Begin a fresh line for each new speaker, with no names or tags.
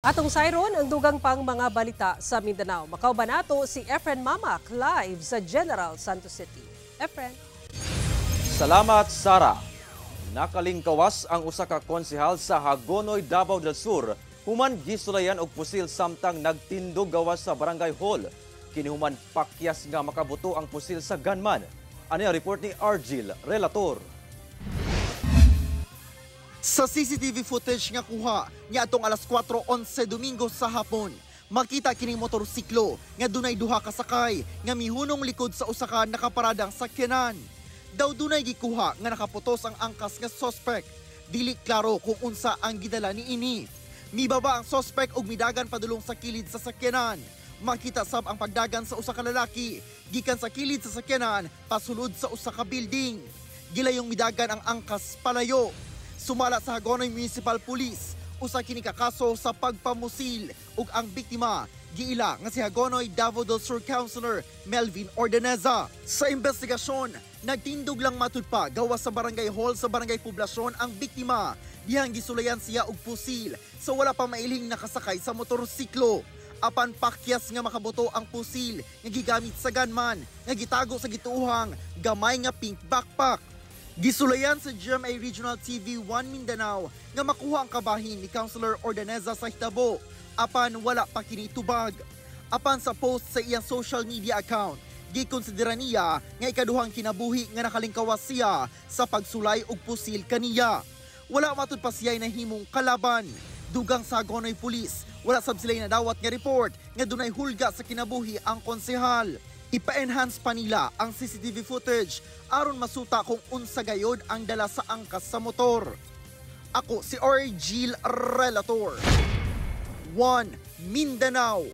Atong sayron ang dugang pang mga balita sa Mindanao. Makaubanato si Efren Mamak live sa General Santos City. Efren.
Salamat, Sara. Nakalingkawas ang usa ka konsehal sa Hagonoy, Davao del Sur. Human gisulayan og pusil samtang nagtindog gawas sa Barangay Hall. Kinihuman pakyas nga makabuto ang pusil sa gunman. Ano ang report ni Argil Relator?
Sa CCTV footage nga kuha nga atong alas 4:11 Domingo sa hapon, makita kining motorsiklo nga dunay duha ka sakay nga mihunong likod sa usa ka nakaparadang sakyanan. Daw dunay gikuha nga nakaputos ang angkas nga suspect. Dili klaro kung unsa ang gidala niini. Mibaba ang suspect ug midagan padulong sa kilid sa sakyanan. Makita sab ang pagdagan sa usa ka lalaki gikan sa kilid sa sakyanan pasulod sa usa ka building. Gilayong midagan ang angkas palayo. Sumala sa Hagonoy Municipal Police, usa kini ka kaso sa pagpamusil ug ang biktima giila nga si Hagonoy Davao del Sur Councilor Melvin Ordaneza. Sa investigasyon, nagtindog lang matud pa gawas sa Barangay Hall sa Barangay Poblasyon ang biktima. Dihang gisulayan siya og pusil sa wala pa mailing nakasakay sa motorsiklo. Apan pakyas nga makabuto ang pusil nga gigamit sa gunman nga gitago sa gituohang gamay nga pink backpack. Gisulayan sa GMA Regional TV 1 Mindanao nga makuha ang kabahin ni Councilor Ordaneza sa hitabo, apan wala pa kini tubag. Apan sa post sa iyang social media account, gikonsidera niya nga ikaduhang kinabuhi nga nakalingkawas siya sa pagsulay og pusil kaniya. Wala matud pa siya nahimong kalaban. Dugang sa Hagonoy Police, wala sab sila nadawat nga report nga dunay hulga sa kinabuhi ang konsehal. Ipa-enhance pa nila ang CCTV footage aron masuta kung unsa gayod ang dala sa angkas sa motor. Ako si Argil Relator. 1 Mindanao.